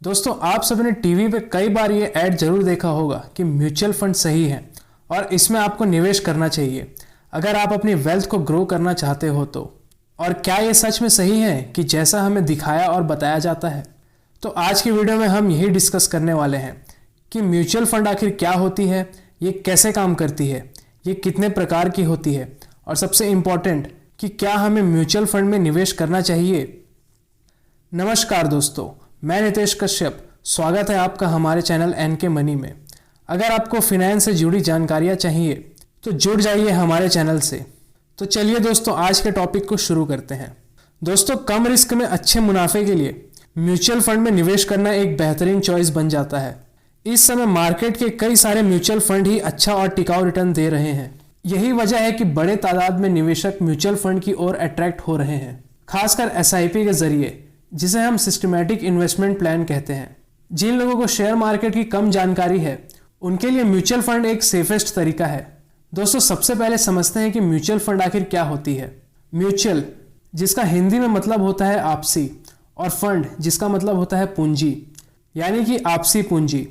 दोस्तों आप सबने टीवी पे कई बार ये ऐड जरूर देखा होगा कि म्यूचुअल फंड सही है और इसमें आपको निवेश करना चाहिए अगर आप अपनी वेल्थ को ग्रो करना चाहते हो तो। और क्या ये सच में सही है कि जैसा हमें दिखाया और बताया जाता है? तो आज की वीडियो में हम यही डिस्कस करने वाले हैं कि म्यूचुअल फंड आखिर क्या होती है, ये कैसे काम करती है, ये कितने प्रकार की होती है और सबसे इम्पॉर्टेंट कि क्या हमें म्यूचुअल फंड में निवेश करना चाहिए। नमस्कार दोस्तों, मैं नितेश कश्यप, स्वागत है आपका हमारे चैनल एनके मनी में। अगर आपको फिनेंस से जुड़ी जानकारियाँ चाहिए तो जुड़ जाइए हमारे चैनल से। तो चलिए दोस्तों, आज के टॉपिक को शुरू करते हैं। दोस्तों, कम रिस्क में अच्छे मुनाफे के लिए म्यूचुअल फंड में निवेश करना एक बेहतरीन चॉइस बन जाता है। इस समय मार्केट के कई सारे म्यूचुअल फंड ही अच्छा और टिकाऊ रिटर्न दे रहे हैं। यही वजह है कि बड़े तादाद में निवेशक म्यूचुअल फंड की ओर अट्रैक्ट हो रहे हैं, खासकर एसआईपी के जरिए, जिसे हम सिस्टमैटिक इन्वेस्टमेंट प्लान कहते हैं। जिन लोगों को शेयर मार्केट की कम जानकारी है उनके लिए म्यूचुअल फंड एक सेफेस्ट तरीका है। दोस्तों, सबसे पहले समझते हैं कि म्यूचुअल फंड आखिर क्या होती है। म्यूचुअल, जिसका हिंदी में मतलब होता है आपसी, और फंड, जिसका मतलब होता है पूंजी, यानी कि आपसी पूंजी।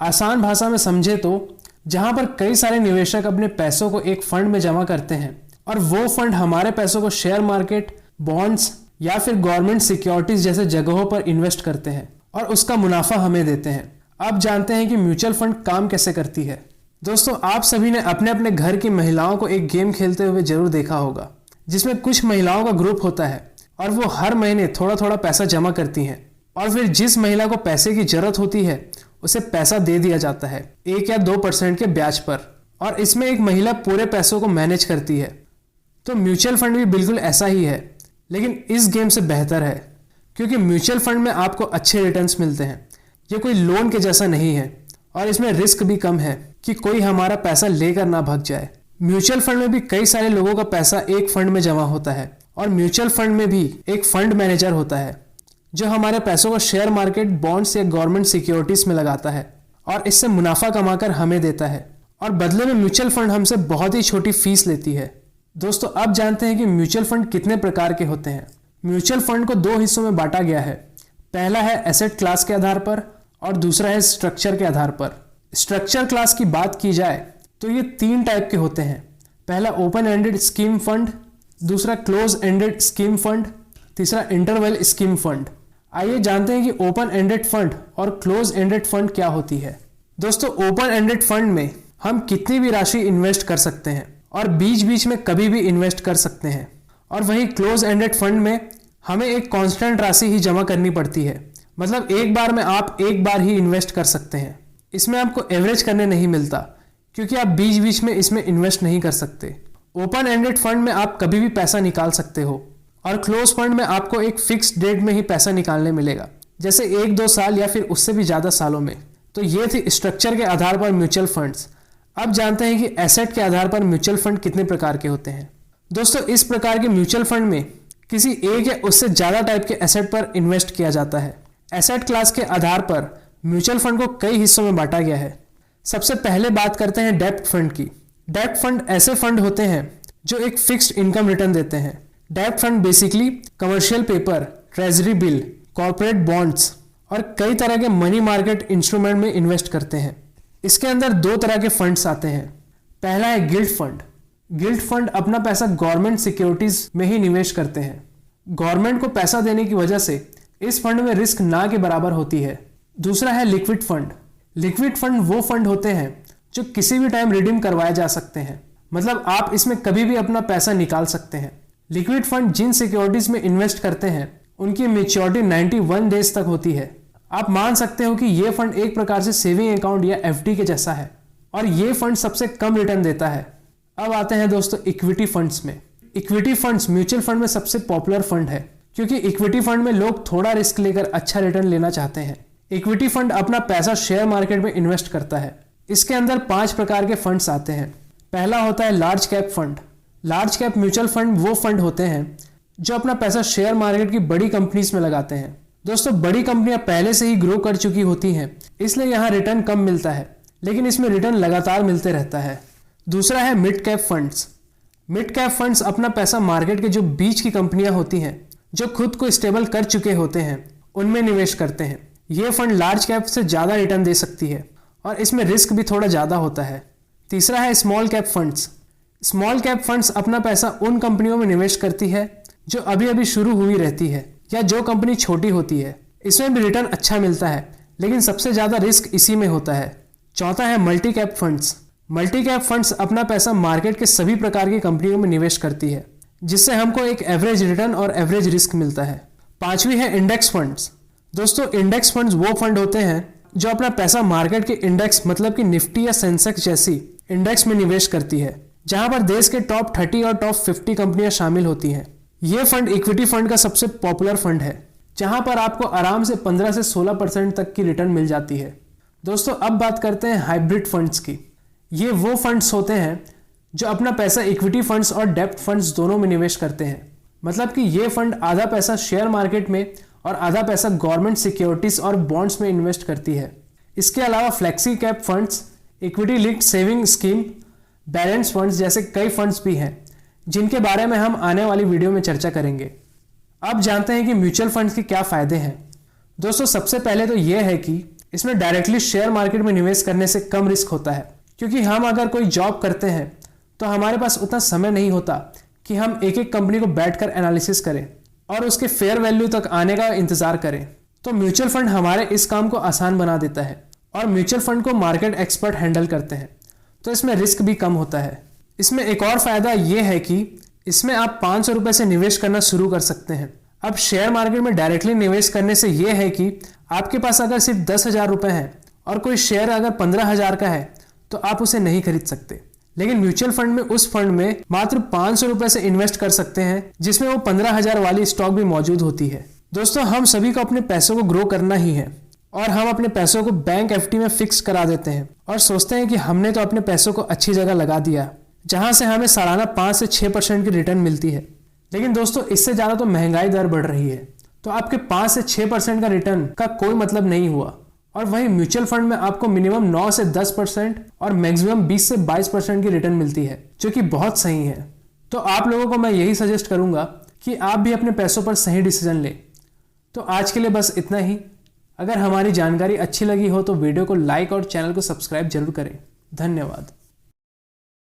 आसान भाषा में समझे तो जहां पर कई सारे निवेशक अपने पैसों को एक फंड में जमा करते हैं और वो फंड हमारे पैसों को शेयर मार्केट, बॉन्ड्स या फिर गवर्नमेंट सिक्योरिटीज जैसे जगहों पर इन्वेस्ट करते हैं और उसका मुनाफा हमें देते हैं। अब जानते हैं कि म्यूचुअल फंड काम कैसे करती है। दोस्तों, आप सभी ने अपने अपने घर की महिलाओं को एक गेम खेलते हुए जरूर देखा होगा, जिसमें कुछ महिलाओं का ग्रुप होता है और वो हर महीने थोड़ा थोड़ा पैसा जमा करती हैं और फिर जिस महिला को पैसे की जरूरत होती है उसे पैसा दे दिया जाता है 1 या 2% के ब्याज पर, और इसमें एक महिला पूरे पैसों को मैनेज करती है। तो म्यूचुअल फंड भी बिल्कुल ऐसा ही है, लेकिन इस गेम से बेहतर है, क्योंकि म्यूचुअल फंड में आपको अच्छे रिटर्न्स मिलते हैं। ये कोई लोन के जैसा नहीं है और इसमें रिस्क भी कम है कि कोई हमारा पैसा लेकर ना भाग जाए। म्यूचुअल फंड में भी कई सारे लोगों का पैसा एक फंड में जमा होता है और म्यूचुअल फंड में भी एक फंड मैनेजर होता है जो हमारे पैसों को शेयर मार्केट, बॉन्ड्स या गवर्नमेंट सिक्योरिटीज में लगाता है और इससे मुनाफा कमाकर हमें देता है, और बदले में म्यूचुअल फंड हमसे बहुत ही छोटी फीस लेती है। दोस्तों, अब जानते हैं कि म्यूचुअल फंड कितने प्रकार के होते हैं। म्यूचुअल फंड को 2 हिस्सों में बांटा गया है। पहला है एसेट क्लास के आधार पर और दूसरा है स्ट्रक्चर के आधार पर। स्ट्रक्चर क्लास की बात की जाए तो ये 3 टाइप के होते हैं। पहला ओपन एंडेड स्कीम फंड, दूसरा क्लोज एंडेड स्कीम फंड, तीसरा इंटरवल स्कीम फंड। आइए जानते हैं कि ओपन एंडेड फंड और क्लोज एंडेड फंड क्या होती है। दोस्तों, ओपन एंडेड फंड में हम कितनी भी राशि इन्वेस्ट कर सकते हैं और बीच बीच में कभी भी इन्वेस्ट कर सकते हैं, और वहीं क्लोज एंडेड फंड में हमें एक कांस्टेंट राशि ही जमा करनी पड़ती है। मतलब एक बार में आप एक बार ही इन्वेस्ट कर सकते हैं। इसमें आपको एवरेज करने नहीं मिलता, क्योंकि आप बीच बीच में इसमें इन्वेस्ट नहीं कर सकते। ओपन एंडेड फंड में आप कभी भी पैसा निकाल सकते हो और क्लोज फंड में आपको एक फिक्स डेट में ही पैसा निकालने मिलेगा, जैसे 1-2 साल या फिर उससे भी ज़्यादा सालों में। तो ये थी स्ट्रक्चर के आधार पर म्यूचुअल फंड्स। अब जानते हैं कि एसेट के आधार पर म्यूचुअल फंड कितने प्रकार के होते हैं। दोस्तों, इस प्रकार के म्यूचुअल फंड में किसी एक या उससे ज़्यादा टाइप के एसेट पर इन्वेस्ट किया जाता है। एसेट क्लास के आधार पर म्यूचुअल फंड को कई हिस्सों में बांटा गया है। सबसे पहले बात करते हैं डेब्ट फंड की। डेब्ट फंड ऐसे फंड होते हैं जो एक फिक्स्ड इनकम रिटर्न देते हैं। डेब्ट fund basically commercial paper, treasury bill, corporate bonds और कई तरह के मनी मार्केट इंस्ट्रूमेंट में इन्वेस्ट करते हैं। इसके अंदर 2 तरह के फंड्स आते हैं। पहला है गिल्ट फंड। गिल्ट फंड अपना पैसा गवर्नमेंट सिक्योरिटीज में ही निवेश करते हैं। गवर्नमेंट को पैसा देने की वजह से इस फंड में रिस्क ना के बराबर होती है। दूसरा है लिक्विड फंड। लिक्विड फंड वो फंड होते हैं जो किसी भी टाइम रिडीम करवाए जा सकते हैं, मतलब आप इसमें कभी भी अपना पैसा निकाल सकते हैं। लिक्विड फंड जिन सिक्योरिटीज में इन्वेस्ट करते हैं उनकी मैच्योरिटी 91 डेज तक होती है। आप मान सकते हो कि ये फंड एक प्रकार से सेविंग अकाउंट या एफडी के जैसा है, और ये फंड सबसे कम रिटर्न देता है। अब आते हैं दोस्तों इक्विटी फंड्स में। इक्विटी फंड्स म्यूचुअल फंड में सबसे पॉपुलर फंड है, क्योंकि इक्विटी फंड में लोग थोड़ा रिस्क लेकर अच्छा रिटर्न लेना चाहते हैं। इक्विटी फंड अपना पैसा शेयर मार्केट में इन्वेस्ट करता है। इसके अंदर 5 प्रकार के फंड्स आते हैं। पहला होता है large cap fund. Large cap mutual fund वो फंड होते हैं जो अपना पैसा शेयर मार्केट की बड़ी कंपनीज में लगाते हैं। दोस्तों, बड़ी कंपनियां पहले से ही ग्रो कर चुकी होती हैं, इसलिए यहाँ रिटर्न कम मिलता है, लेकिन इसमें रिटर्न लगातार मिलते रहता है। दूसरा है mid cap funds. Mid cap funds अपना पैसा मार्केट के जो बीच की कंपनियां होती हैं, जो खुद को स्टेबल कर चुके होते हैं, उनमें निवेश करते हैं। ये फंड लार्ज कैप से ज़्यादा रिटर्न दे सकती है और इसमें रिस्क भी थोड़ा ज़्यादा होता है। तीसरा है small cap funds. Small cap funds अपना पैसा उन कंपनियों में निवेश करती है जो अभी अभी शुरू हुई रहती है या जो कंपनी छोटी होती है। इसमें भी रिटर्न अच्छा मिलता है, लेकिन सबसे ज़्यादा रिस्क इसी में होता है। चौथा है multi cap funds. Multi cap funds अपना पैसा मार्केट के सभी प्रकार की कंपनियों में निवेश करती है, जिससे हमको एक एवरेज रिटर्न और एवरेज रिस्क मिलता है। पांचवी है इंडेक्स फंड्स। दोस्तों, इंडेक्स फंड्स वो फंड होते हैं जो अपना पैसा मार्केट के इंडेक्स मतलब कि निफ्टी या सेंसेक्स जैसी इंडेक्स में निवेश करती है, जहां पर देश के टॉप 30 और टॉप 50 कंपनियां शामिल होती हैं। ये फंड इक्विटी फंड का सबसे पॉपुलर फंड है, जहां पर आपको आराम से 15 से 16% तक की रिटर्न मिल जाती है। दोस्तों, अब बात करते हैं हाइब्रिड फंड्स की। ये वो फंड्स होते हैं जो अपना पैसा इक्विटी फंड्स और डेब्ट फंड्स दोनों में निवेश करते हैं। मतलब कि ये फंड आधा पैसा शेयर मार्केट में और आधा पैसा गवर्नमेंट सिक्योरिटीज और बॉन्ड्स में इन्वेस्ट करती है। इसके अलावा flexi cap funds, equity linked saving scheme, balance funds जैसे कई फंड्स भी हैं, जिनके बारे में हम आने वाली वीडियो में चर्चा करेंगे। अब जानते हैं कि म्यूचुअल फंड्स के क्या फायदे हैं। दोस्तों, सबसे पहले तो यह है कि इसमें डायरेक्टली शेयर मार्केट में निवेश करने से कम रिस्क होता है, क्योंकि हम अगर कोई जॉब करते हैं तो हमारे पास उतना समय नहीं होता कि हम एक एक कंपनी को बैठकर एनालिसिस करें और उसके फेयर वैल्यू तक आने का इंतजार करें। तो म्यूचुअल फंड हमारे इस काम को आसान बना देता है और म्यूचुअल फंड को मार्केट एक्सपर्ट हैंडल करते हैं, तो इसमें रिस्क भी कम होता है। इसमें एक और फायदा यह है कि इसमें आप 500 रुपये से निवेश करना शुरू कर सकते हैं। अब शेयर मार्केट में डायरेक्टली निवेश करने से यह है कि आपके पास अगर सिर्फ 10,000 रुपये हैं और कोई शेयर अगर 15,000 का है तो आप उसे नहीं खरीद सकते। लेकिन म्यूचुअल फंड में उस फंड में मात्र 500 रुपये से इन्वेस्ट कर सकते हैं, जिसमें वो 15,000 वाली स्टॉक भी मौजूद होती है। दोस्तों, हम सभी को अपने पैसों को ग्रो करना ही है और हम अपने पैसों को बैंक एफडी में फिक्स करा देते हैं और सोचते हैं कि हमने तो अपने पैसों को अच्छी जगह लगा दिया, जहां से हमें सालाना 5 से 6% की रिटर्न मिलती है। लेकिन दोस्तों, इससे ज़्यादा तो महंगाई दर बढ़ रही है, तो आपके 5 से 6% का रिटर्न का कोई मतलब नहीं हुआ। और वहीं म्यूचुअल फंड में आपको मिनिमम 9 से 10% और मैक्सिमम 20 से 22% की रिटर्न मिलती है, जो कि बहुत सही है। तो आप लोगों को मैं यही सजेस्ट करूंगा कि आप भी अपने पैसों पर सही डिसीजन लें। तो आज के लिए बस इतना ही। अगर हमारी जानकारी अच्छी लगी हो तो वीडियो को लाइक और चैनल को सब्सक्राइब जरूर करें। धन्यवाद।